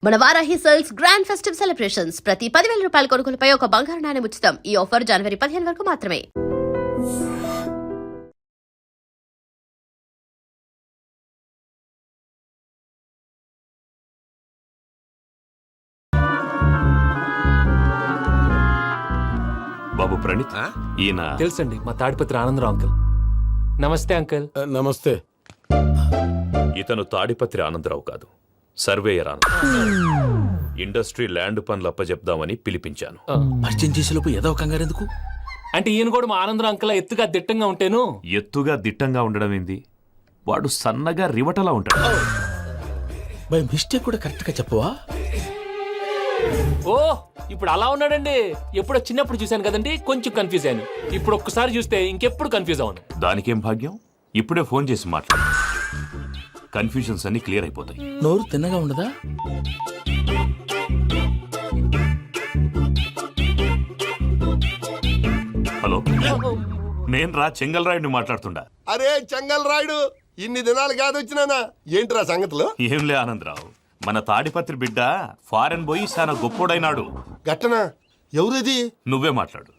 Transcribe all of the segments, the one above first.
మన Varahi sales grand festive celebrations ప్రతి 10,000 రూపాయల కొనుగోలుపై ఒక బంగారు నాణెం ఉచితం. ఈ ఆఫర్ జనవరి 15 వరకు మాత్రమే. బాబు ప్రణీత్, ఈయన తెలుసండి, మా తాడిపత్రి ఆనందరావు అంకుల్. నమస్తే అంకుల్. నమస్తే. ఇతను తాడిపత్రి ఆనందరావు కాదు, సర్వేయర్ ఆనందరావు. ఇండస్ట్రీ ల్యాండ్ పనులు అప్పచెప్దామని పిలిపించాను. పరిచయం చేసేలోపు ఏదో కంగారు ఎందుకు? అంటే ఈయన కూడా మా ఆనందరావు అంకుల్ ఎత్తుగా దిట్టంగా ఉంటేను. ఎత్తుగా దిట్టంగా ఉండడం ఏంది? వాడు సన్నగా రివటలా ఉంటాడు. బై మిస్టేక్ కూడా కరెక్ట్ గా చెప్పవా? ఓ, ఇప్పుడు అలా ఉన్నాడండి. ఎప్పుడో చిన్నప్పుడు చూశాను కదండి, కొంచెం కన్ఫ్యూజ్ అయ్యాను. ఇప్పుడు ఒక్కసారి చూస్తే ఇంకెప్పుడు కన్ఫ్యూజ్ అవును. దానికేం భాగ్యం, ఇప్పుడే ఫోన్ చేసి మాట్లాడు. కన్ఫ్యూజన్స్ అన్ని క్లియర్ అయిపోతాయి. నోరు తిన్నగా ఉండదా? హలో, నేను చెంగల్ రాయుడిని మాట్లాడుతుండా. అరే చెంగల్ రాయుడు, ఇన్ని దినాలు కాదు వచ్చినానా? ఏంట్రా సంగతులు? ఏంలే ఆనందరావు, మన తాడిపత్రి బిడ్డ ఫారెన్ పోయి చాలా గొప్పోడైనాడు. గట్టనా? ఎవరిది? నువ్వే మాట్లాడు.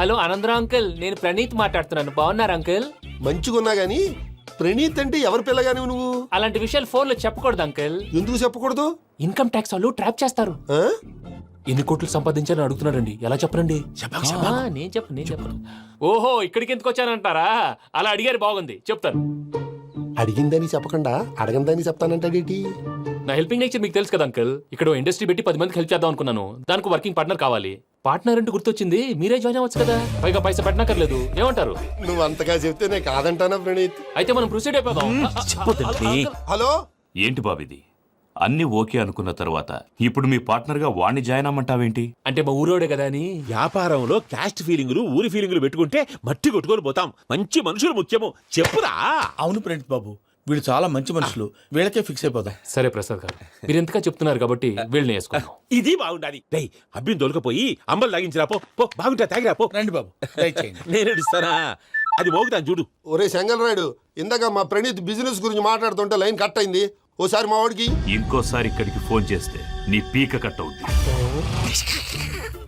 హలో ఆనందరావు అంకుల్, నేను ప్రణీత్ మాట్లాడుతున్నాను. బాగున్నారు అంకుల్? మంచిగున్నా గాని ప్రణీత్ అంటే ఎవరి పిల్లగాని నువ్వు? అలాంటి విషయాలు ఫోన్ లో చెప్పకూడదు అంకుల్. ఎందుకు చెప్పకూడదు? ఇన్కమ్ ట్యాక్స్ వాళ్ళు ట్రాప్ చేస్తారు. ఆ? ఎన్ని కోట్లు సంపాదించాలని అడుగుతున్నారండి. ఎలా చెప్పరండి? నేను చెప్పను. ఓహో, ఇక్కడికి ఎందుకు వచ్చానంటారా? అలా అడిగారు, బాగుంది, చెప్తాను. అడిగిందని చెప్పకుండా అడగందని చెప్తానంటాడేటి? నా హెల్పింగ్ నేచర్ మీకు తెలుసు కదా అంకుల్. ఇక్కడ ఇండస్ట్రీ పెట్టి 10 మందికి హెల్ప్ చేద్దాం అనుకున్నాను. దానికి వర్కింగ్ పార్ట్నర్ కావాలి. పార్ట్నర్ అంటే గుర్తొచ్చింది, మీరే జాయిన్ అవ్వచ్చు కదా. పైగా పైసా పెట్టనక్కర్లేదు. ఏమంటారు? నువ్వు అంతగా చెప్తేనే కాదంటానా ప్రణీత్? అయితే మనం ప్రొసీడ్ అయిపోదాం. హలో, ఏంటి బాబిది? అన్ని ఓకే అనుకున్న తర్వాత ఇప్పుడు మీ పార్ట్నర్ గా వాణ్ణి జాయిన్ అమ్మంటావేంటి? అంటే మా ఊరోడే కదా అని. వ్యాపారంలో క్యాస్ట్ ఫీలింగులు, ఊరి ఫీలింగులు పెట్టుకుంటే మట్టి కొట్టుకొని పోతాం. మంచి మనుషులు ముఖ్యము. చెప్పురా. అవును ప్రణీత్ బాబు, వీళ్ళు చాలా మంచి మనుషులు. వీళ్ళకే ఫిక్స్ అయిపోదాం. సరే ప్రసాద్ గారు, మీరు ఎంతగా చెప్తున్నారు కాబట్టి వీళ్ళని వేసుకున్నాం. ఇది బాగుండాలి. డై అబ్బిని దొలకపోయి అంబలు తాగించిరా. పో బాగుంటా, తాగిరా పో. రండి బాబు, దయచేయండి. నేను ఇస్తానా? అది మోగుతాను చూడు. ఒరే చెంగల్ రాయుడు, ఇందాక మా ప్రణీత్ బిజినెస్ గురించి మాట్లాడుతుంటే లైన్ కట్ అయింది. ఓసారి మా వాడికి ఇంకోసారి ఇక్కడికి ఫోన్ చేస్తే నీ పీక కట్ అవుద్ది.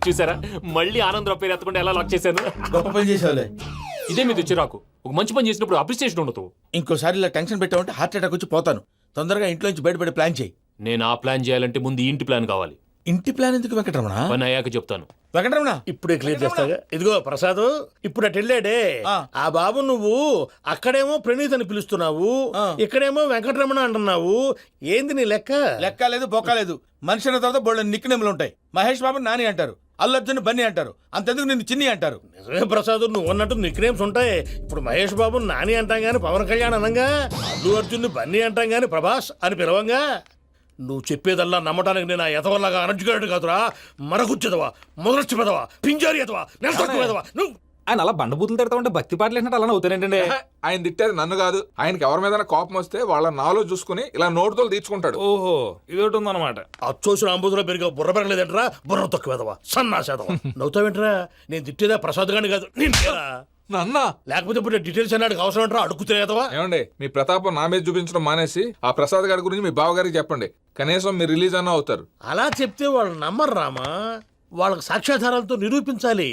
చూసారా, మళ్ళీ ఆనందరావు పేరు ఎత్తకుండా ఎలా లాక్ చేశాను. గొప్ప పని చేసేవాళ్ళే. ఇదే మీద చిరాకు. ఒక మంచి పని చేసినప్పుడు అప్రిసియేషన్ ఉండదు. ఇంకోసారి ఇలా టెన్షన్ పెట్టామంటే హార్ట్ అటాక్ వచ్చి పోతాను. తొందరగా ఇంట్లో నుంచి బయటపడే ప్లాన్ చేయి. నేను ఆ ప్లాన్ చేయాలంటే ముందు ఇంటి ప్లాన్ కావాలి. ఇంటి ప్లాన్ ఎందుకు వెంకటరమణ? పని అయ్యాక చెప్తాను. వెంకటరమణ ఇప్పుడే క్లియర్ చేస్తాగా. ఇదిగో ప్రసాద్, ఇప్పుడు అటు వెళ్ళాడే ఆ బాబు, నువ్వు అక్కడేమో ప్రణీత్ అని పిలుస్తున్నావు, ఇక్కడేమో వెంకటరమణ అంటున్నావు. ఏంది నీ లెక్క? లెక్క లేదు, బొక్క లేదు. మనిషి అన్న తర్వాత బోళ్ళ నిక్నెములు ఉంటాయి. మహేష్ బాబు నాని అంటారు, అల్లు అర్జున్ బన్నీ అంటారు, అంతెందుకు నిన్ను చిన్ని అంటారు. నిజమే ప్రసాద్, నువ్వు అన్నట్టు నిక్ నేమ్స్ ఉంటాయి. ఇప్పుడు మహేష్ బాబు నాని అంటాం గాని పవన్ కళ్యాణ్ అనంగా, అల్లు అర్జున్ బన్నీ అంటాం గాని ప్రభాస్ అని పిలవంగా. నువ్వు చెప్పేదల్లా నమ్మటానికి నేను ఆ ఎతవల్లాగా అనర్జుకేటెడ్ కాదురా. మరగుచ్చదవా, మొదలచ్చి పెదవా, పింజారి ఎదవా, నెలసొక్కు పెదవా. నువ్వు ఆయన అలా బండబూతులు తిడతా ఉంటే భక్తి పాటలు ఏంటంటే అలా అవుతానంటే. ఆయన తిట్టేది నన్ను కాదు. ఆయనకి ఎవరి మీద కోపం వస్తే వాళ్ళ నాలో చూసుకుని ఇలా నోటుతో తీర్చుకుంటాడు. ఓహో, ఇదొకటి ఉందన్నమాట. అచ్చోసిన అంబుధులో పెరిగా బుర్ర పెరగలేదంటరా. బుర్ర తొక్కు వెదవా, సన్నాసేదవా. నవ్వుతావేంట్రా? నేను తిట్టేదా ప్రసాద్ గాని కాదు, నిన్నేరా. నన్నా? లేకపోతే ఇప్పుడు డీటెయిల్స్ అన్నాడు అవసరం అంటారా? అడుగుతాయేదవా. ఏమండి, మీ ప్రతాపం నా మీద చూపించడం మానేసి ఆ ప్రసాద్ గారి గురించి మీ బావగారికి చెప్పండి. కనీసం మీరు రిలీజ్ అన్న అవుతారు. అలా చెప్తే వాళ్ళు నమ్మరు రామా. వాళ్ళకి సాక్ష్యాధారాలతో నిరూపించాలి.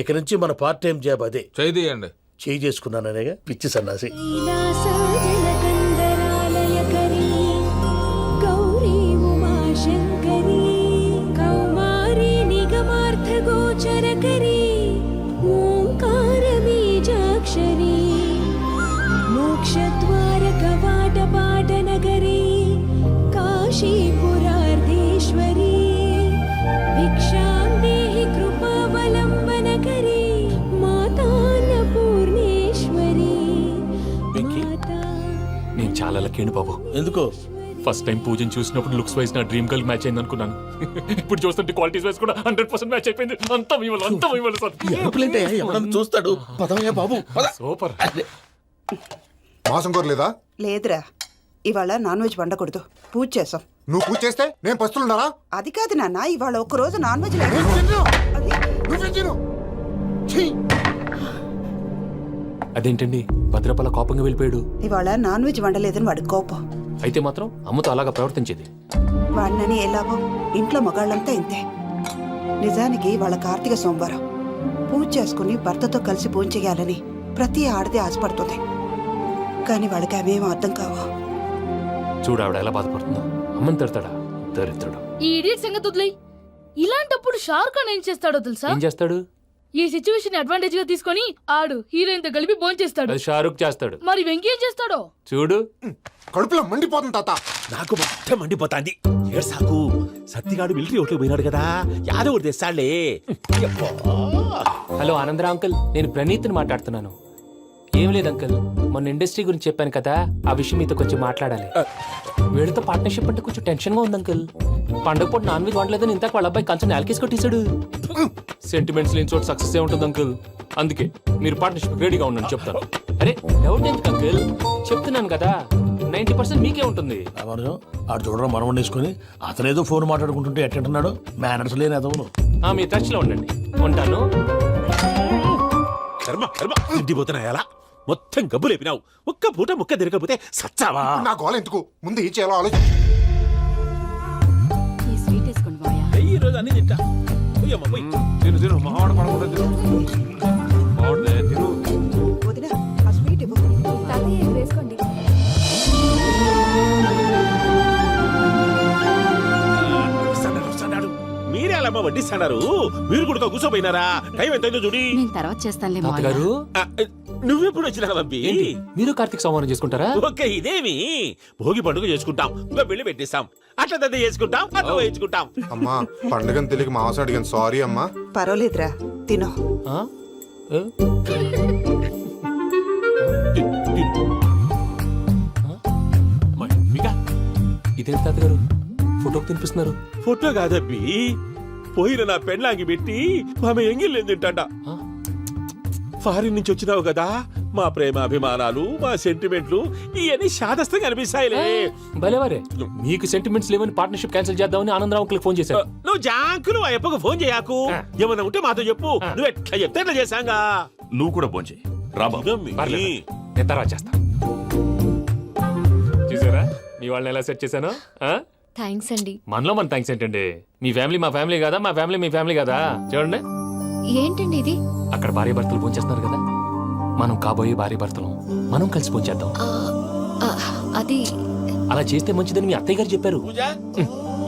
ఇక నుంచి మన పార్ట్ టైం జాబ్ అదే. చేయండి. చేయి చేసుకున్నాననేగా పిచ్చి సన్నాసి. నేను చాలా లక్కీ బాబు. ఎందుకో? ఫస్ట్ టైం పూజను చూసినప్పుడు లుక్స్ వైజ్ నా డ్రీమ్ గర్ల్ మ్యాచ్ అయింది అనుకున్నాను. ఇప్పుడు చూస్తుంటే క్వాలిటీస్ వైజ్ కూడా 100% మ్యాచ్ అయిపోయింది. అంతా మీ వల్ల సార్. ఎవడన్నా చూస్తాడు. పదవయ్యా బాబు, సూపర్. మాసం కోరలేదా? లేదురా, ఇవాళ నాన్ వెజ్ వండకూడదు. పూజ చేసాం. నువ్వు పూజ చేస్తే నేను పస్తులున్నారా? అది కాదు నాన్న, ఇవాళ ఒక్క రోజు నాన్ వెజ్ అదేంటండి భద్రపల కోపంగా వెళ్ళిపోయాడు? ఇవాళ నాన్ వెజ్ వండలేదని వాడి కోపం. అయితే మాత్రం అమ్మతో అలాగా ప్రవర్తించేది. వాడినని ఎలాగో ఇంట్లో మగాళ్ళంతా ఇంతే. నిజానికి వాళ్ళ కార్తీక సోమవారం పూజ చేసుకుని భర్తతో కలిసి పూజ చేయాలని ప్రతి ఆడది ఆశపడుతుంది. కానీ వాళ్ళకి అవేం అర్థం కావు. చూడు ఆవిడ ఎలా బాధపడుతుందో. అమ్మని తిడతాడా దరిద్రుడు. ఈ ఇడియట్ సంగతి వదిలేయ్. ఇలాంటప్పుడు షారుఖ్ ఖాన్ ఏం చేస్తాడో తెలుసా? ఏం చేస్తాడు? ఈ సిచ్యువేషన్ అడ్వాంటేజ్ గా తీసుకొని ఆడు హీరోయిన్ తో కలిపి బోన్ చేస్తాడు. అది షారుఖ్ చేస్తాడు. మరి వెంకీ ఏం చేస్తాడో చూడు. కడుపులో మండిపోతుంది తాత. నాకు మొత్తం మండిపోతాంది. ఏడ్సాకు, సత్తిగాడు మిలిటరీ ఓట్లు పోయినాడు కదా, యాదవ్ తెస్తాడులే. యబ్బా. హలో ఆనందరా అంకుల్, నేను ప్రణీత్ని మాట్లాడుతున్నాను. ఏం లేదు అంకుల్, మొన్న ఇండస్ట్రీ గురించి చెప్పాను కదా, ఆ విషయం మీతో కొంచెం మాట్లాడాలి. వీడితో పార్ట్నర్షిప్ అంటే కొంచెం టెన్షన్ గా ఉంది అంకుల్. పండగ పూట నాన్ వెజ్ వండలేదని ఇంతకు వాళ్ళ అబ్బాయి కంచెం నేలకేసి కొట్టేశాడు. సెంటిమెంట్స్ లేని చోట సక్సెస్ ఏ ఉంటుంది అంకుల్. అందుకే మీరు పార్ట్నర్షిప్ రెడీగా ఉండండి చెప్తాను. అరే డౌట్ ఎందుకు అంకుల్, చెప్తున్నాను కదా 90% మీకే ఉంటుంది. రామానుజం ఆడు చూడడం మనం వండేసుకొని అతనేదో ఫోన్ మాట్లాడుకుంటుంటే ఎట్టంటున్నాడు. మేనర్స్ లేని అదవును. మీ టచ్ లో ఉండండి. ఉంటాను. కర్మ కర్మ, తిండిపోతున్నా ఎలా మొత్తం గబ్బు లేపినావు. ఒక్క పూట ముక్క తిరగకపోతే సచ్చావా? నా గోల ఎందుకు, ముందు ఏం చేయాలో ఆలోచించు. ఈ స్వీట్ వేసుకోండి బాయా. ఈ రోజు అన్ని తింటా. పోయమ్మ, పోయ్. తిను తిను మావాడ పడకుండా తిను. మావాడిదే తిను. వదినా, ఆ స్వీట్ ఇవ్వు. వేసుకోండి. వస్తాడాడు, వస్తాడాడు. మీరే అలా వడ్డిస్తాడారు. మీరు కూడా కూర్చోపోయినారా? టైం ఎంతైందో చూడి. నేను తర్వాత చేస్తానులే తాతగారు ఆ, నువ్వెప్పుడు వచ్చినా అబ్బి? ఏంటి మీరు కార్తీక్ సంహారం చేసుకుంటారా? ఓకే, ఇదేమి భోగి పండుగ చేసుకుంటాం, ఇంకా పెళ్లి పెట్టిస్తాం, అట్లా దద్ద చేసుకుంటాం, అట్లా వేయించుకుంటాం. అమ్మా పండుగని తెలియక మాంసం అడిగాను, సారీ అమ్మా. పర్వాలేదురా, తినో. ఆ? ఏ? ఇదేంటి తాతగారు ఫోటోకి తినిపిస్తున్నారు? ఫోటో కాదబ్బి, పోయిన నా పెళ్ళాంగి పెట్టి ఆమె ఎంగిల్లేం తింటాడ. ఫారిన్ నుంచి వచ్చినావు కదా, మా ప్రేమ అభిమానాలు, మా సెంటిమెంట్లు ఇవన్నీ శాదస్తంగా అనిపిస్తాయిలే. భలేవారే, మీకు సెంటిమెంట్స్ లేవని పార్ట్నర్షిప్ క్యాన్సిల్ చేద్దామని ఆనందరావు అంకుల్ ఫోన్ చేశారు. నువ్వు జాంకులు ఆ ఎప్పకు ఫోన్ చేయకు. ఏమన్నా ఉంటే మాతో చెప్పు. నువ్వు ఎట్లా చెప్తే ఎట్లా చేశాంగా. నువ్వు కూడా భోంచేయి రాబా. పర్లేదు, నేను తర్వాత చేస్తా. చూసారా మీ వాళ్ళని ఎలా సెట్ చేశాను? థ్యాంక్స్ అండి. మనలో మన థ్యాంక్స్ ఏంటండి? మీ ఫ్యామిలీ మా ఫ్యామిలీ కదా, మా ఫ్యామిలీ మీ ఫ్యామిలీ కదా. చూడండి, ఏంటండి ఇది? అక్కడ భార్య భర్తలు పోంచేస్తున్నారు కదా, మనం కాబోయే భార్య భర్తలు మనం కలిసి పోంచేద్దాం. అది అలా చేస్తే మంచిదని మీ అత్తయ్య గారు చెప్పారు. పూజ,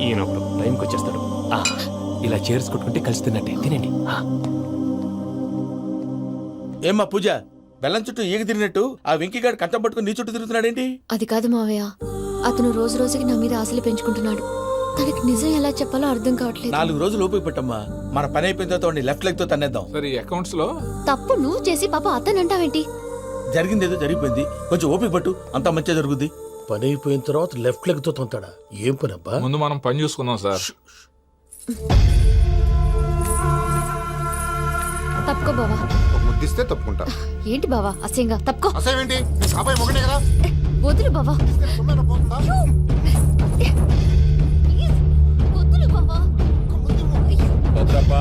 ఈయన ఒకడు టైంకి వచ్చేస్తాడు. ఇలా చేర్స్ కొట్టుకుంటే కలిసి తిన్నట్టే. తినండి. ఏమ్మా పూజ, బెల్లం చుట్టూ ఈగ తిరిగినట్టు ఆ వెంకీగాడు కంటం పట్టుకుని నీ చుట్టూ తిరుగుతున్నాడేంటి? అది కాదు మావయ్య, అతను రోజు రోజుకి నా మీద ఆశలు పెంచుకుంటున్నాడు. తనకి నిజం ఎలా చెప్పాలో అర్థం కావట్లేదు. 4 రోజులు ఓపిక పట్టమ్మా, మన పని అయిపోయిన తర్వాత వాడిని లెఫ్ట్ లెగ్ తో తన్నేద్దాం. సరే అకౌంట్స్ లో తప్పు నువ్వు చేసి పాప అతను అంటావేంటి? జరిగింది ఏదో జరిగిపోయింది, కొంచెం ఓపిక పట్టు, అంతా మంచిగా జరుగుద్ది. పని అయిపోయిన తర్వాత లెఫ్ట్ లెగ్ తో తొంతాడా? ఏం పని అబ్బా? ముందు మనం పని చూసుకుందాం సార్. తప్పుకో బావా. ఒక ముద్దిస్తే తప్పుకుంటా. ఏంటి బావా అసహ్యంగా? తప్పుకో. అసేమేంటి, నీ కాబోయే మొగనే కదా. వదులు బావా. తొందరగా పోతుందా? వదులు బావా. భద్రప్పా,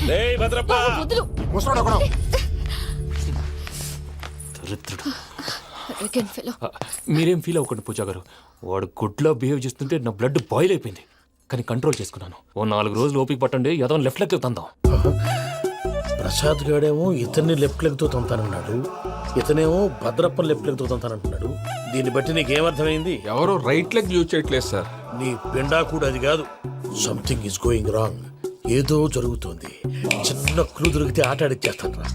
లేయ్ భద్రప్పా. వదులు. ముసలోడు ఒకడు. దరిద్రుడు. Arrogant fellow. మీరేం ఫీల్ అవ్వకండి పూజా గారు. వాడు గుడ్లో బిహేవ్ చేస్తుంటే నా బ్లడ్ బాయిల్ అయిపోయింది. కానీ కంట్రోల్ చేసుకున్నాను. ఓ 4 రోజులు ఓపిక పట్టండి, ఏదో లెఫ్ట్ లెక్క తందాం. ప్రసాద్ గాడేమో ఇతన్ని లెఫ్ట్ లెగ్ తో తొంతానన్నాడు, ఇతనేమో భద్రప్పని లెఫ్ట్ లెగ్ తో తొంతానంటున్నాడు. దీన్ని బట్టి నీకేమర్థమైంది? ఎవరు రైట్ లెగ్ యూజ్ చేయట్లేదు సార్. నీ పిండా కూడా అది కాదు. Something is going wrong. ఏదో జరుగుతోంది. చిన్న క్లూ దొరికితే ఆట ఆడిచ్చేస్తాను రా.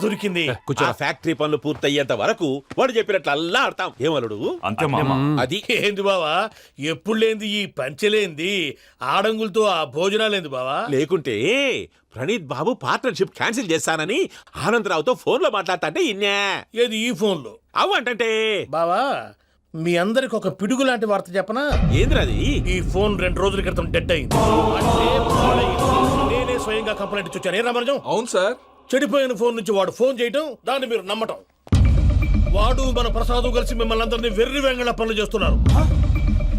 దొరికింది. ఆ ఫ్యాక్టరీ పనులు పూర్తయ్యేంత వరకు వాడు చెప్పినట్లు అల్లా ఆడతాం. ఏమలుడు అంతే మామ. అది ఏంది బావా, ఎప్పుడు లేంది ఈ పంచలేంది, ఆడంగులతో ఆ భోజనాలేంది బావా? లేకుంటే ప్రణీత్ బాబు పార్ట్నర్షిప్ క్యాన్సిల్ చేస్తానని ఆనందరావుతో ఫోన్ లో మాట్లాడతాంటే ఇన్నే. ఏది ఈ ఫోన్లో? అవ్వంటే బావా, మీ అందరికి ఒక పిడుగు లాంటి వార్త చెప్పనా? ఏంద్రది? ఈ ఫోన్ 2 రోజుల క్రితం డెడ్ అయింది. అంటే పాడైంది. నేనే స్వయంగా కంప్లైంట్ ఇచ్చి వచ్చాను. ఏ రామరాజం? అవును సార్. చెడిపోయిన ఫోన్ నుంచి వాడు ఫోన్ చేయటం, దాన్ని మీరు నమ్మటం. వాడు మన ప్రసాదు కలిసి మిమ్మల్ని అందరినీ వెర్రి వెంగళ పనులు చేస్తున్నారు.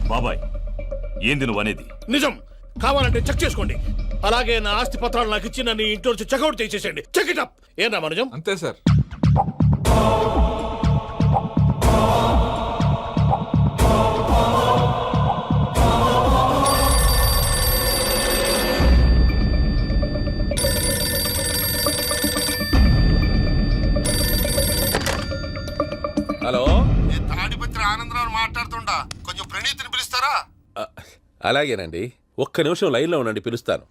బాబాయ్ ఏంది నువ్వు అనేది? నిజం. కావాలంటే చెక్ చేసుకోండి. అలాగే నా ఆస్తి పత్రాలు నాకు ఇచ్చి నన్ను ఇంట్లో నుంచి చెక్అౌట్ చేసేసండి. Check it up. ఏం రామానుజం? అంతే సార్. హలో, నేను తాడిపత్రి ఆనందరావు మాట్లాడుతుండా, కొంచెం ప్రణీతిని పిలుస్తారా? అలాగేనండి, ఒక్క నిమిషం లైన్లో ఉండండి, పిలుస్తాను.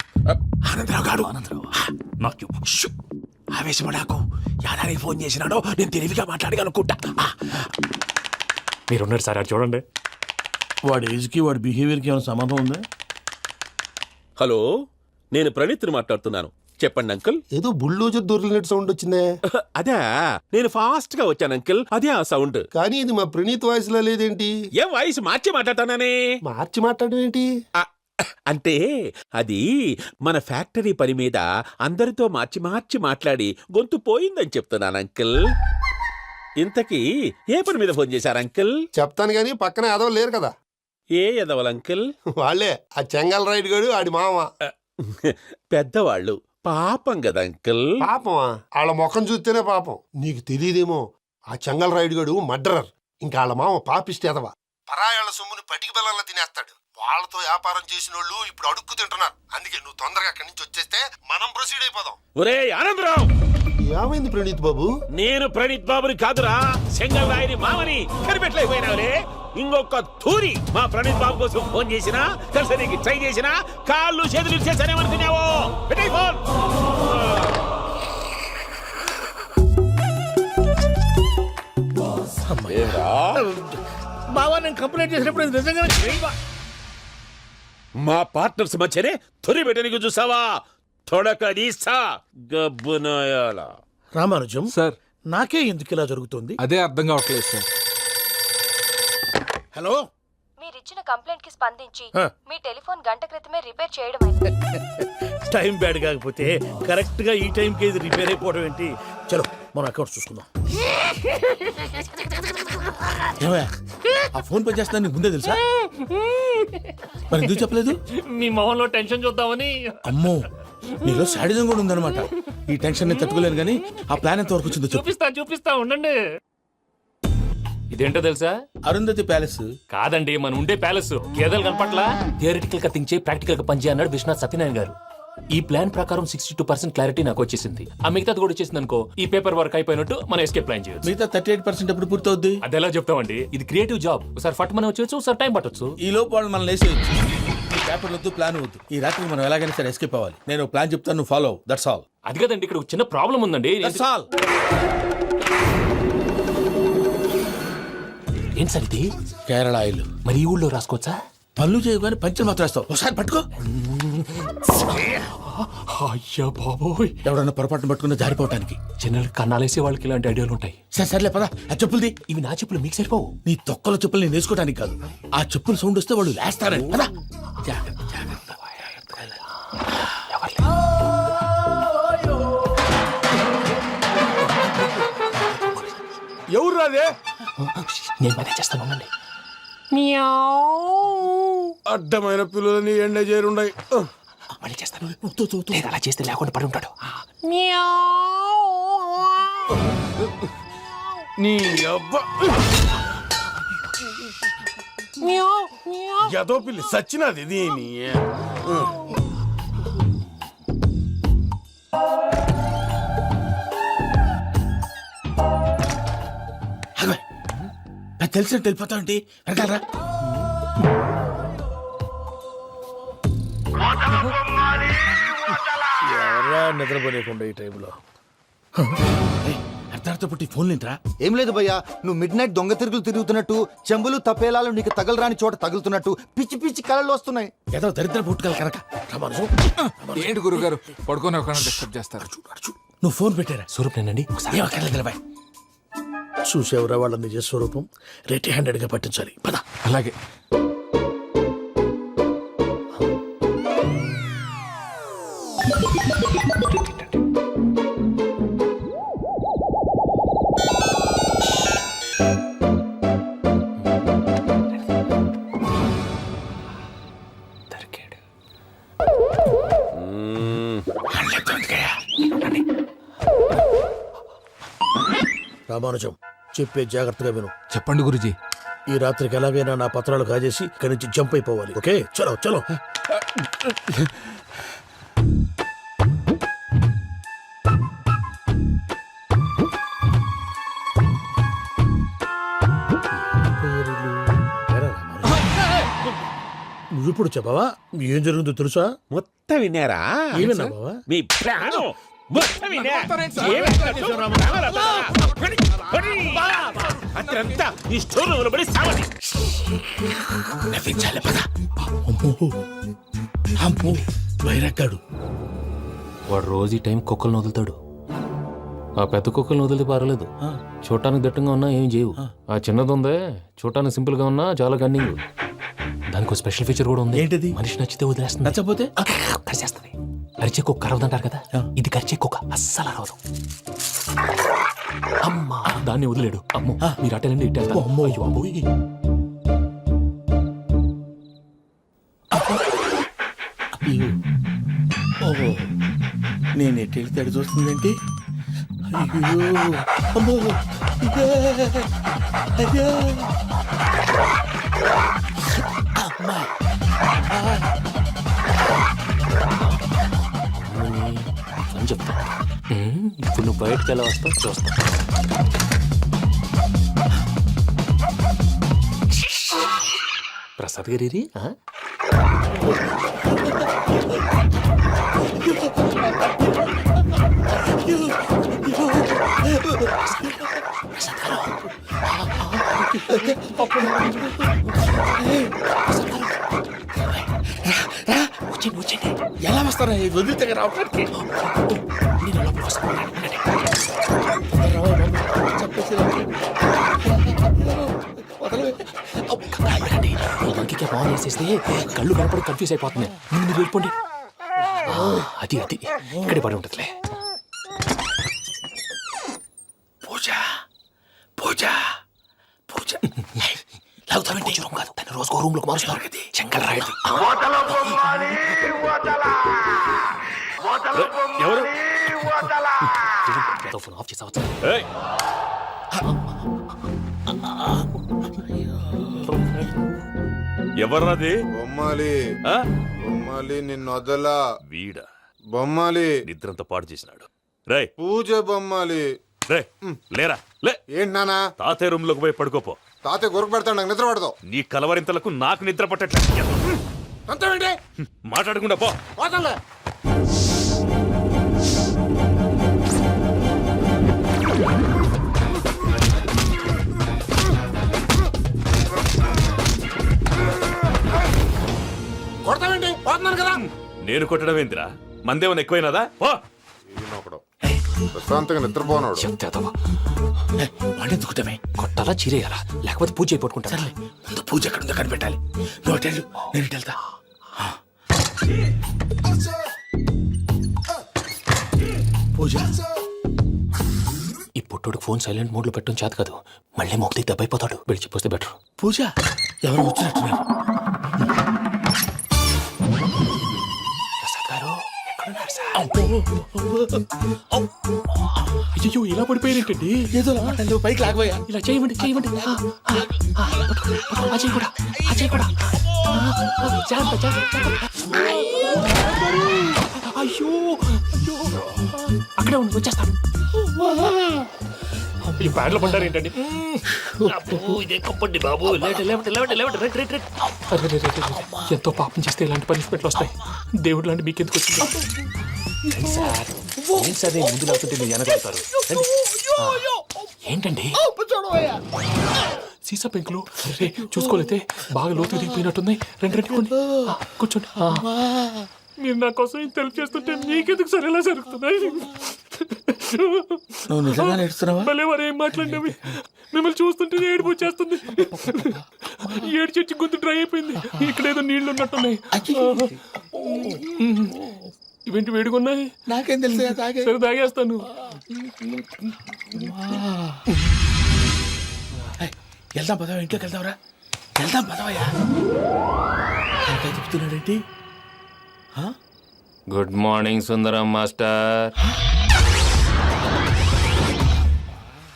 ఆనందరావు గారు, ఆవేశపడాకు. యాదానికి ఫోన్ చేసినాడో నేను తెలివిగా మాట్లాడగలనుకుంటా. మీరున్నారు సార్, అది చూడండి. వాడి ఏజ్కి వాడి బిహేవియర్కి ఏమైనా సంబంధం ఉందా? హలో, నేను ప్రణీత్ని మాట్లాడుతున్నాను. చెప్పండి అంకుల్. ఏదో బుల్డోజర్ దొరికినట్టు సౌండ్ వచ్చిందే. అదే, నేను ఫాస్ట్ గా వచ్చాను అంకుల్, అదే ఆ సౌండ్. కానీ ఇది మా ప్రణీత్ వాయిస్ లో లేదేంటి? ఏం వాయిస్ మార్చి మాట్లాడతానే? మార్చి మాట్లాడడం ఏంటి? అంటే అది మన ఫ్యాక్టరీ పని మీద అందరితో మార్చి మార్చి మాట్లాడి గొంతు పోయిందని చెప్తున్నాను అంకుల్. ఇంతకీ ఏ పని మీద ఫోన్ చేశారు అంకుల్? చెప్తాను గానీ పక్కన ఎదవ లేరు కదా. ఏ ఎదవలు అంకుల్? వాళ్ళే, ఆ చెంగల్ రైడ్ గడు ఆడి మామ. పెద్దవాళ్ళు, పాపం కదా అంకుల్. పాపమా? వాళ్ళ ముఖం చూస్తేనే పాపం. నీకు తెలియదేమో, ఆ చెంగల్ రైడ్ గడు మర్డరర్. ఇంకా వాళ్ళ మామ పాపిష్టి ఎదవ. పరాయాళ్ళ సొమ్ముని పటికి బెల్లంలో తినేస్తాడు. వాళ్ళతో వ్యాపారం చేసిన వాళ్ళు ఇప్పుడు అడుక్కు తింటున్నారు. అందుకే నువ్వు తొందరగా అక్కడి నుంచి వచ్చేస్తే మనం ప్రొసీడ్ అయిపోదాం. ఒరే ఆనందరావు! ఏమైంది ప్రణీత్ బాబు? నేను ప్రణీత్ బాబుని కాదురా, సెంగల్ రాయని మామని. కనిపెట్టలేకపోయినావులే. ఇంకొక తూరి మా ప్రణీత్ బాబు కోసం ఫోన్ చేసినా, కలిసి ట్రై చేసినా కాళ్ళు చేతులు చేశానేమనుకున్నావో. పెట్టేయ్ ఫోన్. బావా, నేను కంప్లైంట్ చేసినప్పుడు ఇది నిజంగానే చేయవా? మా పార్ట్నర్స్ మధ్యనే తొలి పెట్టడానికి చూసావా? తొడక నీస్తా గబ్బునాయాల. రామానుజం సార్, నాకే ఎందుకు ఇలా జరుగుతుంది? అదే అర్థం కావట్లేదు సార్. హలో, మీరిచ్చిన కంప్లైంట్ కి స్పందించి హ. మీ టెలిఫోన్ గంట క్రితమే రిపేర్ చేయడం అయింది. టైం బ్యాడ్ కాకపోతే కరెక్ట్ గా ఈ టైంకి ఇది రిపేర్ అయిపోవడం ఏంటి? చలో మన అకౌంట్ చూసుకుందాం. ఏమయ్యా, ఆ ఫోన్ పని చేస్తున్నా నీకు ముందే తెలుసా? మరి ఎందుకు చెప్పలేదు? మీ మొహంలో టెన్షన్ చూద్దామని. అమ్మో, నీలో శాడిజం కూడా ఉందన్నమాట. ఈ టెన్షన్ ని తట్టుకోలేను కానీ ఆ ప్లాన్ ఎంత వరకు వచ్చిందో చెప్పు. చూపిస్తా ఉండండి. ఇదేంటో తెలుసా? అరుంధతి ప్యాలెస్. కాదండి, మన ఉండే ప్యాలెస్. గేదెలు కనపట్లా? థియరిటికల్ గా థింక్ చేయి, ప్రాక్టికల్ గా పనిచేయి అన్నాడు విశ్వనాథ్ సత్యనారాయణ గారు. ఈ ప్లాన్ ప్రకారం 62% క్లారిటీ నాకు వచ్చేసింది. ఆ మిగతాది కూడా వచ్చేసింది అనుకో, ఈ పేపర్ వర్క్ అయిపోయినట్టు మనం ఎస్కేప్ ప్లాన్ చేయొచ్చు. మిగతా 38% ఎప్పుడు పూర్తవుద్ది? అది ఎలా చెప్తామండి? ఇది క్రియేటివ్ జాబ్. ఒకసారి ఫట్ మనం వచ్చేయచ్చు, ఒకసారి టైం పట్టొచ్చు. ఈ లోపు వాళ్ళు మనం లేసేయచ్చు. ఈ పేపర్ వద్దు, ప్లాన్ వద్దు. ఈ రాత్రి మనం ఎలాగైనా సరే ఎస్కేప్ అవ్వాలి. నేను ప్లాన్ చెప్తాను, నువ్వు ఫాలో. That's all. అది కదండి, ఇక్కడ ఒక చిన్న ప్రాబ్లం ఉందండి. That's all. ఏం సార్ ఇది? కేరళ ఆయిల్. మరి ఈ ఊళ్ళో రాసుకోవచ్చా? పనులు చేయగానే పంచర్ మాత్రం వేస్తావు. ఒకసారి పట్టుకో. అయ్యా బాబోయ్, ఎవడన్నా పొరపాటున పట్టుకున్న జారిపోవటానికి. జనరల్ కన్నాలేసే వాళ్ళకి ఇలాంటి ఐడియాలు ఉంటాయి. సరే సర్లే పదా, ఆ చెప్పులది. ఇవి నా చెప్పులు మీకు సరిపోవు. నీ తొక్కల చెప్పులు నేను వేసుకోవడానికి కాదు, ఆ చెప్పులు సౌండ్ వస్తే వాళ్ళు లేస్తారని. పదా. ఎవరు రాదే? నేను మేనేజ్ చేస్తాను, ఉండండి. అడ్డమైన పిల్లలని ఎండ చేరుండయి. మళ్ళీ చేస్తాను. లేదు, అలా చేస్తే లేకుండా పడి ఉంటాడు. నీ అబ్బా ఎదో పిల్లి సచ్చినది దీని. తెలిసినట్టు వెళ్ళిపోతావంటే వెనకాలరా. ఎవరా నిద్రపోలేకుండా ఈ టైంలో? అర్ధార్థ పుట్టి ఫోన్ లేంట్రా. ఏం లేదు భయ్యా, నువ్వు మిడ్ నైట్ దొంగ తిరుగులు తిరుగుతున్నట్టు, చెంబులు తపేలాలు నీకు తగలరాని చోట తగులుతున్నట్టు పిచ్చి పిచ్చి కళలు వస్తున్నాయి. ఏదో దరిద్ర పుట్టుకల కనుక. ఏంటి గురుగారు పడుకొని ఒక డిస్టర్బ్ చేస్తారు? నువ్వు ఫోన్ పెట్టారా? స్వరూప్ నేనండి. ఏం అక్కర్లేదు నిలబాయ్. చూసేవరా వాళ్ళ నిజ స్వరూపం. రెట్టి హ్యాండెడ్ గా పట్టించాలి. పద. అలాగే. రామానుజం చెప్పే జాగ్రత్తగా విను. చెప్పండి గురుజీ. ఈ రాత్రికి ఎలాగైనా నా పత్రాలు కాజేసి ఇక్కడి నుంచి జంప్ అయిపోవాలి. ఓకే, చలో చలో. నువ్వు ఇప్పుడు చెప్పవా ఏం జరుగుతుందో తెలుసా? మొత్తం విన్నారా? ఏమన్నా బావా? మీ ప్రాణం మొత్తం విన్నా? అతనంతా ఈ స్టోర్ రూమ్ లో పడి సావని. నవ్వించాలి పద. అమ్మో అమ్మో వైరక్కాడు. వాడు రోజు ఈ టైం కుక్కలను వదులుతాడు. ఆ పెద్ద కుక్కలను వదిలితే పర్లేదు, చూడటానికి దట్టంగా ఉన్నా ఏం చేయవు. ఆ చిన్నది ఉందే, చూడటానికి సింపుల్ గా ఉన్నా చాలా గన్నింగ్. దానికి ఒక స్పెషల్ ఫీచర్ కూడా ఉంది. ఏంటిది? మనిషి నచ్చితే వదిలేస్తుంది, నచ్చపోతే కరిచేస్తుంది. అరిచే కుక్క అరవదంటారు కదా, ఇది కరిచే కుక్క అస్సలు అరవదు. అమ్మా దాన్ని వదిలేడు. అమ్మో మీరు అటెండి ఇట్టే. అమ్మో అయ్యో అమ్మోయ్. ఓహో నేను ఎట్టి వెళ్తాడు చూస్తుందంటే. అయ్యో అమ్మో ఇదే అయ్యో అమ్మా అని చెప్తా. ఇప్పుడు నువ్వు బయటకు ఎలా వస్తావు చూస్తా. ప్రసాద్ గారి వచ్చండి. ఎలా వస్తారా వదిలితే రావడానికి? ఫోన్ చేసేస్తే కళ్ళు కనపడి కన్ఫ్యూజ్ అయిపోతుంది. మీరు వెళ్ళిపోండి. అది అది ఇక్కడే పడి ఉంటుందిలే. పూజ పూజ పూజ లాగుతామంటే రూమ్ కాదు, తన రోజుకో రూమ్ లోకి మారుస్తున్నారు కదా. చెంగల్ రాయడు. ఎవరు? ఫోన్ ఆఫ్ చేసావచ్చు. ఎవర్రాది? బొమ్మాలి బొమ్మాలి నిన్ను వదలా. వీడ బొమ్మాలి నిద్రంతా పాడు చేసినాడు. రే పూజ బొమ్మాలి. రే లేరా లే. ఏంటి నానా? తాతయ్య రూమ్ లోకి పోయి పడుకోపో. తాతయ్య గొరకు పెడతాడు, నాకు నిద్ర పడతావు. నీ కలవరింతలకు నాకు నిద్ర పట్టట్లేదు. అంతేంటి? మాట్లాడకుండా పో. పోతాలే. కొడతావేంటి? పోతున్నాను కదా. నేను కొట్టడం ఏంటిరా? మందేమన్నా ఎక్కువైనదా? పో. ప్రశాంతంగా నిద్రపోనాడు. చెప్తావా వాడెందుకుంటామే? కొట్టాలా చీరేయాలా లేకపోతే పూజ అయిపోట్టుకుంటా. ముందు పూజ ఎక్కడ ఉందో కనిపెట్టాలి. నువ్వు అటెళ్ళు, నేను ఇటు వెళ్తా. పూజ ఈ పుట్టోడు ఫోన్ సైలెంట్ మోడ్ లో పెట్టడం చేత కాదు. మళ్ళీ మోగితే దెబ్బైపోతాడు. వెళ్ళి చెప్పొస్తే బెటర్. పూజ ఎవరు వచ్చినట్టున్నారు? ప్రసాద్ గారు ఎక్కడున్నారు సార్? అయ్యో ఇలా పడిపోయినట్టండి. ఏదో నువ్వు పైకి లాగబోయా. ఇలా చేయమండి చేయమండి. అజయ్ కూడా అజయ్ కూడా జాగ్రత్త జాగ్రత్త. అయ్యో అక్కడే ఉండి వచ్చేస్తాను. ఈ బ్యాడ్లో పడ్డారు ఏంటండి? ఇదే కప్పండి బాబు. ఎంతో పాపం చేస్తే ఇలాంటి పనిష్మెంట్లు వస్తాయి. దేవుడు లాంటి మీకు ఎందుకు వచ్చింది సార్? ఏంటి సార్ నేను ముందు లేకుంటే మీరు వెనకాడతారు. ఏంటండి సీసా పెంకులు? రే చూసుకోలేతే బాగా లోతు దిగిపోయినట్టున్నాయి. రెండు రెండు కూర్చోండి. మీరు నా కోసం ఇంత హెల్ప్ చేస్తుంటే మీకెందుకు సరే ఎలా జరుగుతున్నాయి? నువ్వు నిజంగా నేర్చుతున్నావా? మళ్ళీ వారు ఏం మాట్లాడినవి మిమ్మల్ని చూస్తుంటే ఏడుపు వచ్చేస్తుంది. ఏడు చెట్టు గొంతు డ్రై అయిపోయింది. ఇక్కడ ఏదో నీళ్లు ఉన్నట్టున్నాయి. ఇవేంటి వేడుకున్నాయి? నాకేం తెలుసు. సరే తాగేస్తాను. వెళ్దాం పదవా, ఇంట్లోకి వెళ్దాంరా. వెళ్దాం పదవయ్యా. చెప్తున్నాడేంటి? గుడ్ మార్నింగ్ సుందరం మాస్టర్.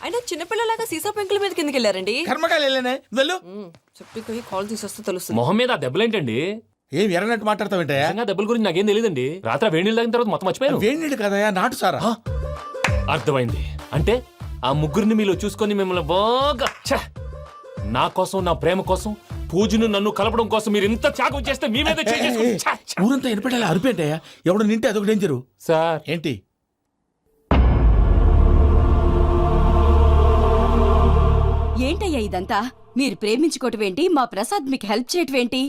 అయినా చిన్న చిన్నపిల్లలాగా సీసా పెంకుల మీద కిందకి వెళ్ళారండి కర్మకాయలు వెళ్ళానే వెళ్ళు. చెప్పి కాల్ తీసేస్తే తెలుస్తుంది. మొహం మీద ఆ దెబ్బలేంటండి? ఏం ఎర్రనట్టు మాట్లాడతావేంటయ్యా? నిజంగా దెబ్బల గురించి నాకేం తెలియదండి. రాత్రి వేడి నీళ్ళు తాగిన తర్వాత మొత్తం మర్చిపోయాను. వేణిడు కదయా, నాటు సారా. అర్థమైంది. అంటే ఆ ముగ్గురిని మీలో చూసుకొని మిమ్మల్ని బాగా నా కోసం, నా ప్రేమ కోసం, పూజను నన్ను కలపడం కోసం మీరు ఇంత త్యాగం చేస్తే మీ మీద ఊరంతా వినపడేలా అరిపేంటయ్యా. ఎవడు నింటే అదొక డేంజరు. సార్ ఏంటి? ఏంటయ్యా ఇదంతా? మీరు ప్రేమించుకోవటం ఏంటి? మా ప్రసాద్ మీకు హెల్ప్ చేయటం ఏంటి?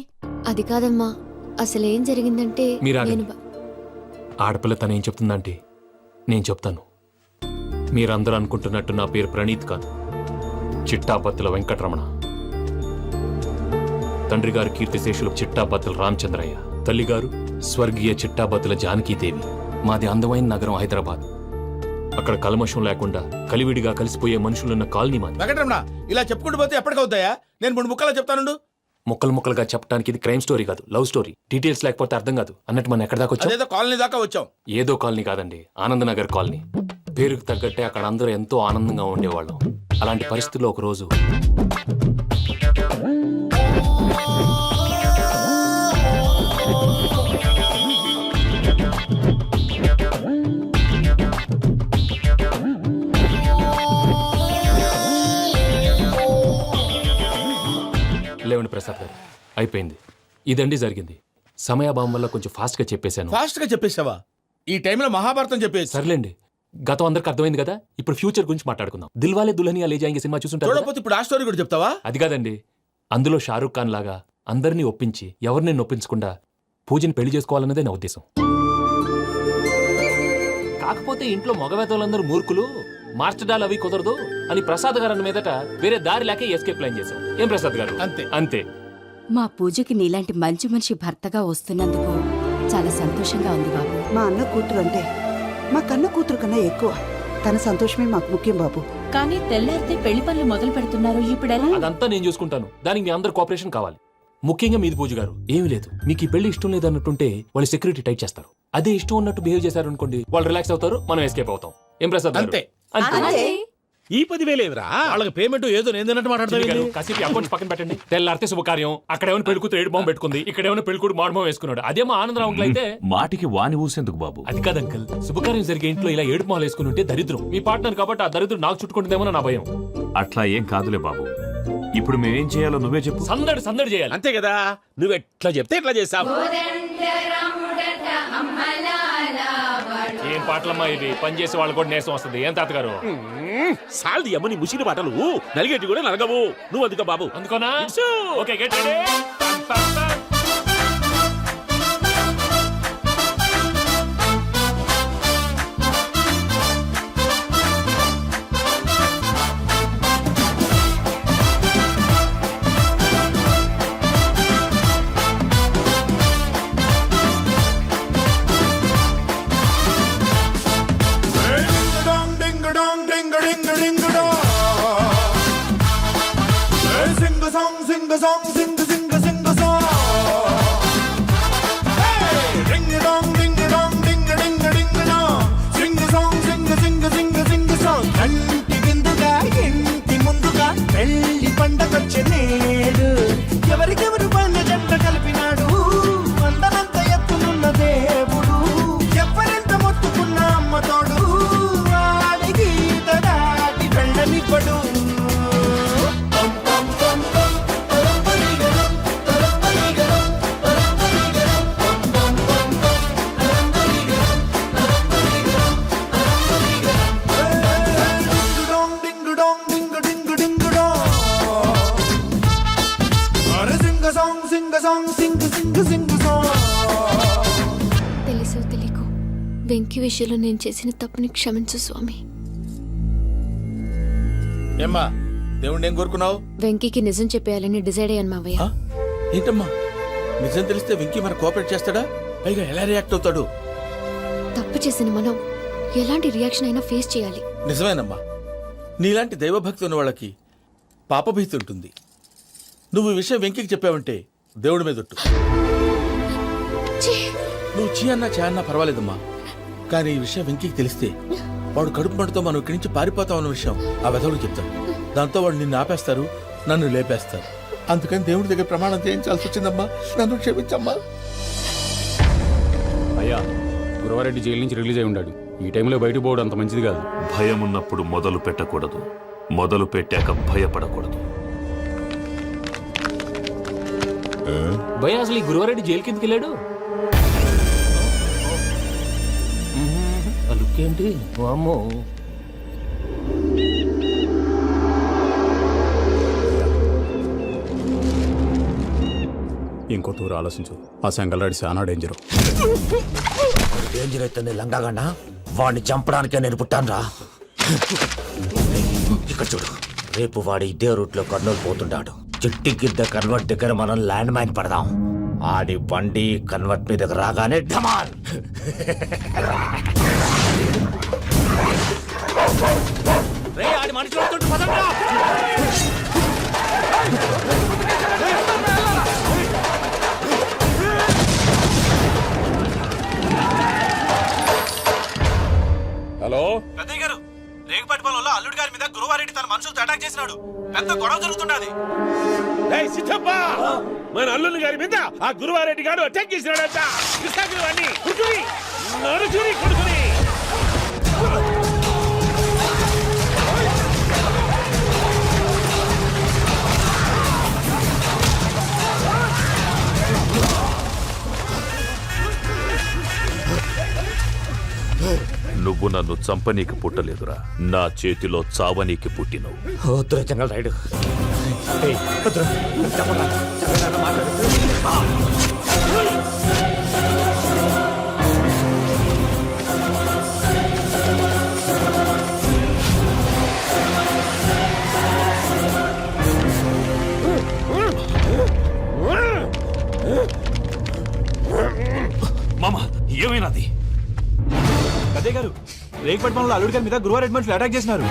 అది కాదమ్మా, అసలు ఏం జరిగిందంటే మీరు నేను ఆడపిల్ల తను ఏం చెప్తుందంటే నేను చెప్తాను. మీరందరూ అనుకుంటున్నట్టు నా పేరు ప్రణీత్ కాదు, చిట్టాపత్తుల వెంకటరమణ. తండ్రి గారు కీర్తిశేషులు చిట్టాపత్తుల రామచంద్రయ్య, తల్లిగారు స్వర్గీయ చిట్టాపత్తుల జానకీదేవి. మాది అందమైన నగరం హైదరాబాద్. అక్కడ కల్మషం లేకుండా కలివిడిగా కలిసిపోయే మనుషులున్న కాలనీ మాది. వెంకటరమణ, ఇలా చెప్పుకుంటూ పోతే ఎప్పటికవుతాయా? నేను 3 ముక్కలా చెప్తానుండు. ముక్కలు ముక్కలుగా చెప్పడానికి ఇది క్రైమ్ స్టోరీ కాదు, లవ్ స్టోరీ. డీటెయిల్స్ లేకపోతే అర్థం కాదు. అన్నట్టు మనం ఎక్కడ దాకా వచ్చాం? అదేదో కాలనీ దాకా వచ్చాం. ఏదో కాలనీ కాదండి, ఆనందనగర్ కాలనీ. పేరుకు తగ్గట్టే అక్కడ అందరూ ఎంతో ఆనందంగా ఉండేవాళ్ళం. అలాంటి పరిస్థితుల్లో ఒక రోజు లేవండి ప్రసాద్ గారు, అయిపోయింది. ఇదండి జరిగింది. సమయాభావం వల్ల కొంచెం ఫాస్ట్ గా చెప్పేశాను. ఫాస్ట్ గా చెప్పేసావా? ఈ టైంలో మహాభారతం చెప్పేసి. సర్లేండి, గతం అందరికి అర్థమైంది కదా. ఇప్పుడు ఫ్యూచర్ గురించి మాట్లాడుకుందాం. దిల్వాలే దుల్హనియా లే జాయేంగే సినిమా చూసుంటారు కదా? చూడకపోతే ఇప్పుడు ఆ స్టోరీ కూడా చెప్తావా? అది కాదండి, అందులో షారూఖ్ ఖాన్ లాగా అందరినీ ఒప్పించి ఎవరిని నొప్పించకుండా పూజని పెళ్లి చేసుకోవాలన్నదే నా ఉద్దేశం. కాకపోతే ఇంట్లో మగవేతలందరూ మూర్ఖులు, మార్చడాలు అవి కుదరదు అని ప్రసాద్ గారు అన్న మీదట వేరే దారి లేక ఎస్కేప్ ప్లాన్ చేశాం. ఏం ప్రసాద్ గారు? అంతే అంతే. మా పూజకి నీలాంటి మంచి మనిషి భర్తగా వస్తున్నందుకు చాలా సంతోషంగా ఉంది బాబు. మా అన్న కూతురు అంటే మా కన్న కూతురు కన్నా ఎక్కువ. తన సంతోషమే మాకు ముఖ్యం బాబు. కానీ తెల్లారితే పెళ్లి పనులు మొదలు పెడుతున్నారు, ఇప్పుడెలా? అదంతా నేను చూసుకుంటాను. దానికి మీ అందరు కోఆపరేషన్ కావాలి. ముఖ్యంగా మీది పూజ గారు. ఏమీ లేదు, మీకు ఈ పెళ్లి ఇష్టం లేదు అన్నట్టుంటే వాళ్ళు సెక్యూరిటీ టైట్ చేస్తారు. అదే ఇష్టం ఉన్నట్టు బిహేవ్ చేశారు అనుకోండి, వాళ్ళు రిలాక్స్ అవుతారు, మనం ఎస్కేప్ అవుతాం. ఏం ప్రసాద్ గారు? అంతే. అంతే. ఈ 10,000 ఏమిరా? వాళ్ళకి పేమెంట్ ఏదో నేను మాట్లాడతాను. కాసేపు అకౌంట్స్ పక్కన పెట్టండి. తెల్లారితే శుభకార్యం. అక్కడేమైనా పెళ్లి కూతురు ఏడు బాంబు పెట్టుకుంది, ఇక్కడేమైనా పెళ్లి కూతురు మాడు బాంబు వేసుకున్నాడు. అదేమో ఆనందరావు అంకుల్ అయితే మాటికి వాని ఊసేందుకు బాబు? అది కాదు అంకుల్, శుభకార్యం జరిగే ఇంట్లో ఇలా ఏడు మాలు వేసుకుని ఉంటే దరిద్రం. మీ పార్ట్నర్ కాబట్టి ఆ దరిద్రం నాకు చుట్టుకుంటుందేమో నా భయం. అట్లా ఏం కాదులే బాబు. ఇప్పుడు మేమేం చేయాలో నువ్వే చెప్పు. సందడి సందడి చేయాలి. అంతే కదా, నువ్వు ఎట్లా చెప్తే ఎట్లా చేసావు. ఏం పాటలమ్మా ఇవి? పని చేసే వాళ్ళు కూడా నేసం వస్తుంది. ఏం తాతగారు? సాల్ది అమ్మని ముసిరి పాటలు నలిగేటి కూడా నలగవు. నువ్వు అందుకో బాబు. అందుకోనా? ఇట్సు. Okay, get ready. ఎవరికెవరు పన్న జంట కలిపినాడు, అందనంత ఎత్తునున్న దేవుడు, ఎవరెంత మొత్తుకున్న అమ్మ తోడు, వాడికి దాటి వెళ్ళనివ్వడు. తెలుసో తెలియకో వెంకీ విషయంలో నేను చేసిన తప్పుని క్షమించు స్వామి. ఏమ్మా, దేవుణ్ణి ఏం కోరుకున్నావు? వెంకీకి నిజం చెప్పేయాలని డిసైడ్ అయ్యాను మావయ్య. ఏంటమ్మా, నిజం తెలిస్తే వెంకీ మన కోఆపరేట్ చేస్తాడా? పైగా ఎలా రియాక్ట్ అవుతాడు? తప్పు చేసిన మనం ఎలాంటి రియాక్షన్ అయినా ఫేస్ చేయాలి. నిజమేనమ్మా, నీలాంటి దైవభక్తి ఉన్న వాళ్ళకి పాపభీతి ఉంటుంది. నువ్వు ఈ విషయం వెంకీకి చెప్పావంటే దేవుడి మీద ఒట్టు. నువ్వు చీ అన్నా చే అన్నా పర్వాలేదమ్మా, కానీ ఈ విషయం వెంకీకి తెలిస్తే వాడు కడుపు మంటతో మనం ఇక్కడి నుంచి పారిపోతాం అన్న విషయం ఆ వెధవుడు చెప్తాడు. దాంతో వాడు నిన్ను ఆపేస్తారు, నన్ను లేపేస్తారు. అందుకని దేవుడి దగ్గర ప్రమాణం చేయించాల్సి వచ్చిందమ్మా. నన్ను క్షమించమ్మా. అయ్యా, గురవారెడ్డి జైలు నుంచి రిలీజ్ అయి ఉన్నాడు. ఈ టైంలో బయటకు పోవడం అంత మంచిది కాదు. భయం ఉన్నప్పుడు మొదలు పెట్టకూడదు, మొదలు పెట్టాక భయపడకూడదు. భయ అసలు ఈ గురువారెడ్డి జైలు కిందకి వెళ్ళాడు. ఆ లుక్ ఏంటి? వామ్మో. ఇంకో తూరు ఆలోచించు. ఆ సెంగల్రాడి చాలా డేంజర్. డేంజర్ అయితే లంగాగండా వాడిని చంపడానికే నేను పుట్టానురా. ఇక్కడ చూడు, రేపు వాడు ఇదే రూట్ లో కర్నూలు పోతుంటాడు. చిట్టి గిద్ద కన్వర్ట్ దగ్గర మనం ల్యాండ్ మైన్ పడదాం. ఆడి బండి కన్వర్ట్ మీదకి రాగానే ఢమాన్. ఆడి మనుషులు వస్తుంటే పదండ్రా. హలో పెద్దయ్య గారు, రేగుపాటి పొలంలో అల్లుడి గారి మీద గురువారెడ్డి తన మనుషులతో అటాక్ చేసినాడు. పెద్ద గొడవ జరుగుతున్నది. సిద్ధప్ప, మన అల్లుని గారి మీద ఆ గురువారెడ్డి గారు అటాక్ చేసినాడంట. కృష్ణాగిరి కుడుకుని నడుచుని కొడుకుని. నువ్వు నన్ను చంపనీకి పుట్టలేదురా, నా చేతిలో చావనీకి పుట్టినవు. చెంగల్ రైడు. మామ, ఏమైనాది? పెద్దయ్య గారు, రేగుపాటి పొలంలో అల్లుడి గారి మీద గురువారెడ్డి మనుషులు అటాక్ చేసినారు.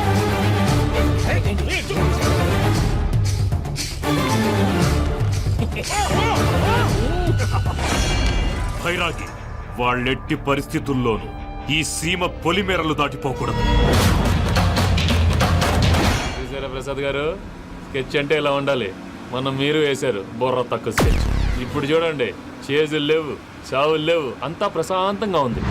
భైరాగి, వాళ్ళెట్టి పరిస్థితుల్లోనూ ఈ సీమ పొలిమేరలు దాటిపోకూడదు. చూసారా ప్రసాద్ గారు, స్కెచ్ అంటే ఇలా ఉండాలి. మనం మీరు వేశారు బుర్ర తక్కువ స్కెచ్. ఇప్పుడు చూడండి, చేజులు లేవు, చావులు లేవు, అంతా ప్రశాంతంగా ఉంది.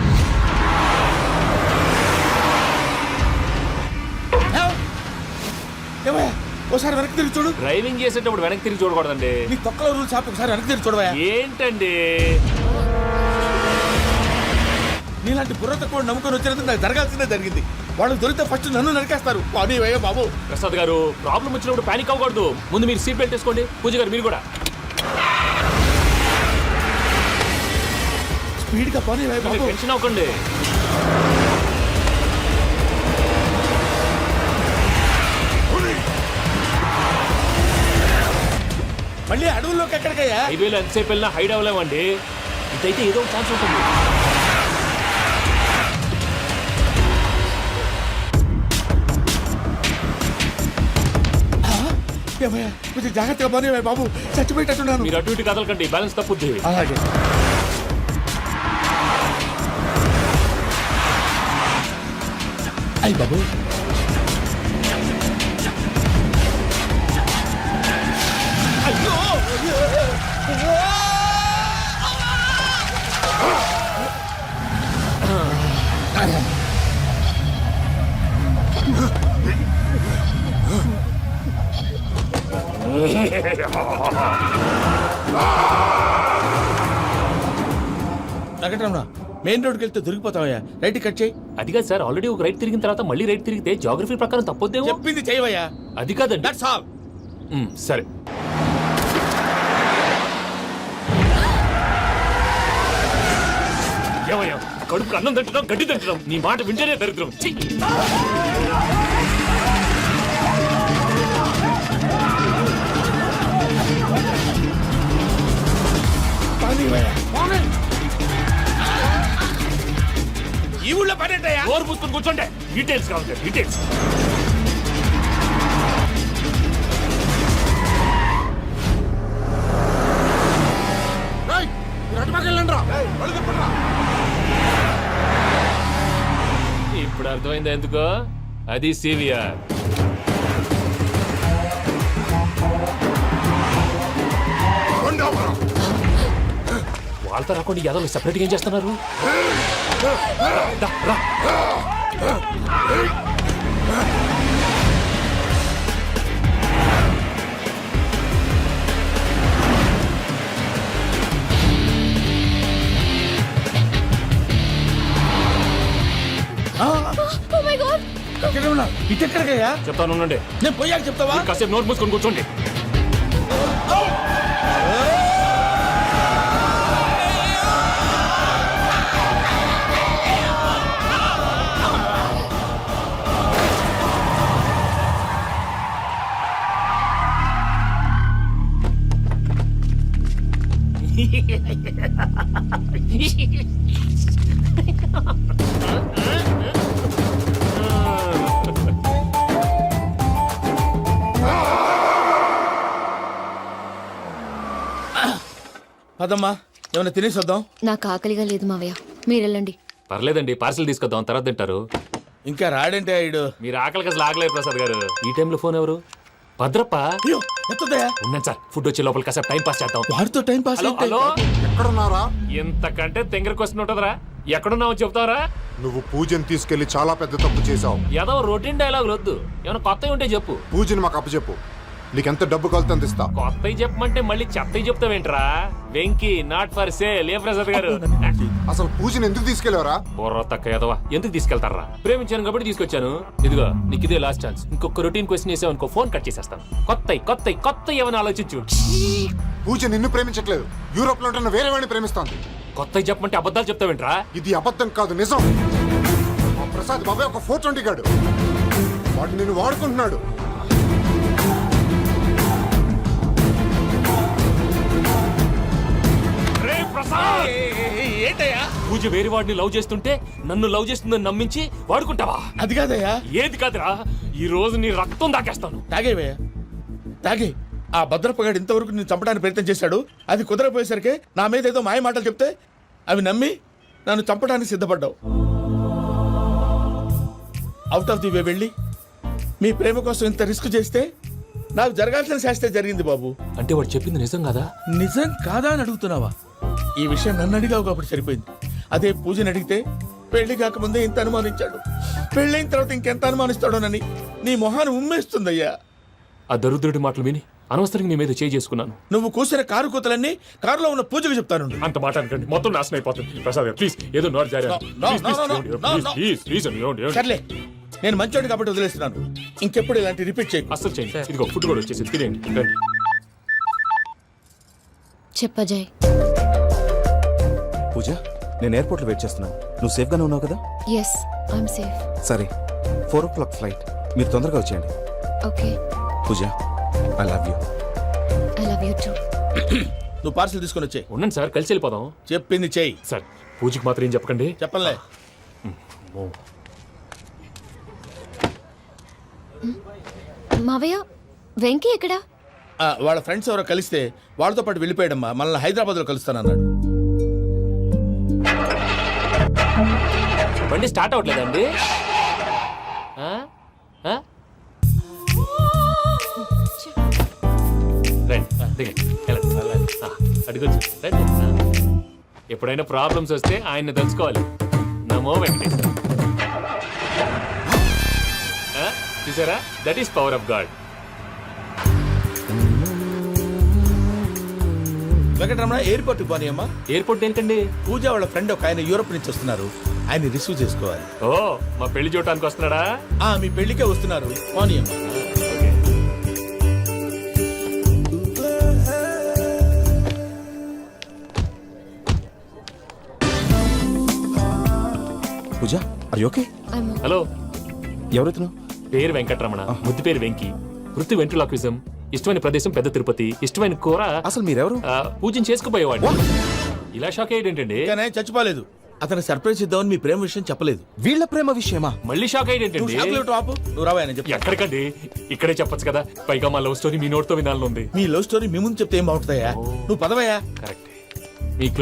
ఒకసారి వెనక్కి తిరిగి చూడు. డ్రైవింగ్ చేసేటప్పుడు వెనక్కి తిరిగి చూడకూడదండి. నీ తొక్కలో రూల్స్ ఆపి ఒకసారి వెనక్కి తిరిగి చూడవా. ఏంటండి నీలాంటి బుర్ర తక్కువ నమ్ముకొని వచ్చినందుకు నాకు జరగాల్సిందే జరిగింది. వాళ్ళు దొరికితే ఫస్ట్ నన్ను నరికేస్తారు. పానీ వయ్యా బాబు. ప్రసాద్ గారు, ప్రాబ్లం వచ్చినప్పుడు పానిక్ అవ్వకూడదు. ముందు మీరు సీట్ బెల్ట్ వేసుకోండి. పూజ గారు మీరు కూడా స్పీడ్గా పానీ వయ్యా బాబు. టెన్షన్ అవ్వకండి. మళ్ళీ అడవుల్లోకి ఎక్కడికయ్యా? హైవేలో ఎంతసేపు వెళ్ళినా హైడ్ అవ్వలేమండి. ఇదైతే ఏదో ఒక ఛాన్స్ ఉంటుంది. కొంచెం జాగ్రత్తగా పని బాబు, చచ్చిపోయేటట్టున్నాను. మీరు అటు ఇటు కదలకండి, బ్యాలెన్స్ తప్పుద్ది. అలాగే. అయ్యి బాబు, అయ్యో వెంకటరమణ, మెయిన్ రోడ్కి వెళ్తే దొరికిపోతావయ్యా. రైట్ కట్ చేయి. అది కాదు సార్, ఆల్రెడీ ఒక రైట్ తిరిగిన తర్వాత మళ్ళీ రైట్ తిరిగితే జాగ్రఫీ ప్రకారం తప్పొద్దేమో. చెప్పింది చేయవయ్యా. అది కాదండి. That's all. సరే. ఏమయ్యా, కడుపుకు అన్నం తింటున్నాం, గడ్డి తింటున్నాం. నీ మాట వింటేనే దరిద్రం. ఈ ఊళ్ళో పడేటయ్యా. డోర్ పూసుకొని కూర్చోండి. డీటెయిల్స్ కావాలి, డీటెయిల్స్. ఇప్పుడు అర్థం అర్థమైందా ఎందుకో? అది సివిఆర్. వాళ్ళతో రాకుండా యాదవ్ సెపరేట్గా ఏం చేస్తున్నారు? రా, రా. ఇటెక్కడికయ్యా? చెప్తాను ఉండండి. నేను పోయాక చెప్తావా? కాసేపు నోట్ మూసుకొని కూర్చోండి. పదమ్మా, ఏమైనా తినేసి వద్దాం. నాకు ఆకలిగా లేదు మావయ్య, మీరు వెళ్ళండి. పర్లేదండి, పార్సిల్ తీసుకొద్దాం, తర్వాత తింటారు. ఇంకా రాడంటే ఆయుడు. మీరు ఆకలికి అసలు ఆగలేదు ప్రసాద్ గారు. ఈ టైంలో ఫోన్ ఎవరు? భద్రప్ప. అయ్యో ఎత్తదయ్యా. ఉన్నాను సార్, ఫుడ్ వచ్చే లోపల కాసేపు టైం పాస్ చేద్దాం. వాడితో టైం పాస్ హలో, హలో. ఎక్కడున్నారా? ఇంతకంటే తెంగర క్వశ్చన్ ఉంటుందిరా. ఎక్కడున్నావు చెప్తావరా? నువ్వు పూజని తీసుకెళ్లి చాలా పెద్ద తప్పు చేశావు. ఏదో రొటీన్ డైలాగ్ వద్దు, ఏమైనా కొత్తవి ఉంటే చెప్పు. పూజని మాకు అప్పచెప్పు, నీకెంత డబ్బు కలితే అంత ఇస్తా. కొత్తవి చెప్పమంటే మళ్ళీ చెత్తవి చెప్తావేంట్రా? Venky not for sale. ఏ ప్రసాద్ గారు? అసలు పూజని ఎందుకు తీసుకెళ్లేవరా? బుర్ర తక్క ఏదవా, ఎందుకు తీసుకెళ్తారా? ప్రేమించాను కాబట్టి తీసుకొచ్చాను. ఇదిగో నీకు ఇదే లాస్ట్ ఛాన్స్. ఇంకొక రొటీన్ క్వశ్చన్ చేసావు అనుకో, ఫోన్ కట్ చేసేస్తాను. కొత్త ఏమైనా ఆలోచించు. పూజ నిన్ను ప్రేమించట్లేదు, యూరోప్ లో ఉంటున్న వేరే వాడిని ప్రేమిస్తాంది. కొత్తవి చెప్పమంటే అబద్ధాలు చెప్తావేంట్రా? ఇది అబద్ధం కాదు, నిజం. మా ప్రసాద్ బాబాయ్ ఒక 420 గాడు, వాడు నిన్ను వాడుకుంటున్నాడు. ఏంటయ్యా? పూజ వేరే వాడిని లవ్ చేస్తుంటే నన్ను లవ్ చేస్తుందని నమ్మించి వాడుకుంటావా? అది కాదయ్యా. ఏది కాదురా, ఈ రోజు నీ రక్తం దాకేస్తాను. తాగేవయ్యా, తాగే. ఆ భద్రపగాడు ఇంతవరకు నేను చంపడానికి ప్రయత్నం చేశాడు. అది కుదరపోయేసరికి నా మీద ఏదో మాయ మాటలు చెప్తే అవి నమ్మి నన్ను చంపడానికి సిద్ధపడ్డావు. అవుట్ ఆఫ్ ది వే వెళ్ళి మీ ప్రేమ కోసం ఇంత రిస్క్ చేస్తే నాకు జరగాల్సిన శాస్త్రే జరిగింది బాబు. అంటే వాడు చెప్పింది నిజం కదా? నిజం కాదా అని అడుగుతున్నావా? ఈ విషయం నన్ను అడిగావు కాబట్టి సరిపోయింది. అదే పూజని అడిగితే పెళ్లి కాకముందే ఇంత అనుమానించాడు, పెళ్ళైన తర్వాత ఇంకెంత అనుమానిస్తాడోనని నీ మొహాన్ని ఉమ్మేస్తుందయ్యా. ఆ దరిద్రుడి మాటలు విని అనవసరంగా మీ మీద చేసుకున్నాను. నువ్వు కూసిన కారు కూతలన్నీ కారులో ఉన్న పూజకు చెప్తాను. అంత మాట అనకండి, మొత్తం నాశనం అయిపోతుంది. ప్రసాద్ గారు ప్లీజ్, ఏదో నోరు జారీ. సర్లే, నేను మంచోడు కాబట్టి వదిలేస్తున్నాను. ఇంకెప్పుడు ఇలాంటి రిపీట్ చేయి. అసలు చేయండి. ఇదిగో ఫుడ్ కూడా వచ్చేసి తినేయండి. రండి. చెప్పజాయ్. పూజ, నేను ఎయిర్పోర్ట్లో వెయిట్ చేస్తున్నాను. నువ్వు సేఫ్గానే ఉన్నావు కదా? Yes, I'm safe. సరే, 4 o'clock ఫ్లైట్. మీరు తొందరగా వచ్చేయండి. Okay. Pooja, I love you. I love you too. నువ్వు పార్సిల్ తీసుకొని వచ్చే. ఉండండి సార్, కలిసి వెళ్ళిపోదాం. చెప్పింది చెయ్యి. సార్, పూజకి మాత్రం ఏం చెప్పకండి. చెప్పలే. మావయ్య, వెంకీ ఎక్కడా? వాళ్ళ ఫ్రెండ్స్ ఎవరో కలిస్తే వాళ్ళతో పాటు వెళ్ళిపోయాడమ్మా. మనల్ని హైదరాబాద్లో కలుస్తానన్నాడు. బండి స్టార్ట్ అవ్వట్లేదండి. అడుగొచ్చు. ఎప్పుడైనా ప్రాబ్లమ్స్ వస్తే ఆయన్ని తెలుసుకోవాలి. నమో వెంకటేశ్వర. చూసారా, that is power of God. Venkataramana, ఎయిర్పోర్ట్కి పోనీ అమ్మా. ఎయిర్పోర్ట్ ఏంటండి? పూజ వాళ్ళ ఫ్రెండ్ ఒక ఆయన యూరోప్ నుంచి వస్తున్నారు, ఆయన రిసీవ్ చేసుకోవాలి. ఓ, మా పెళ్లి చూడటానికి వస్తున్నాడా? మీ పెళ్లికే వస్తున్నారు, పోనీ అమ్మా. పూజ, ఆర్ యు ఓకే? హలో, ఎవరైతును? పేరు వెంకటరమణ, ముద్దు పేరు వెంకీ, వృత్తి వెంట్రులాక్విజం, ఇష్టమైన ప్రదేశం పెద్ద తిరుపతి, ఇష్టమైన కూర. అసలు మీరెవరు? పూజను చేసుకుపోయేవాడు. ఇలా షాక్ అయ్యేటండి? కానీ చచ్చిపోలేదు. అతను సర్ప్రైజ్ ఇద్దామని మీ ప్రేమ విషయం చెప్పలేదు. వీళ్ళ ప్రేమ విషయమా? మళ్ళీ షాక్ అయ్యేటండి? నువ్వు రావాయని చెప్పి. ఎక్కడికండి, ఇక్కడే చెప్పొచ్చు కదా. పైగా మా లవ్ స్టోరీ మీ నోటితో వినాలని ఉంది. మీ లవ్ స్టోరీ మీ ముందు చెప్తే ఏం బాగుంటుందయ్యా? నువ్వు పదవయ్యా. కరెక్ట్.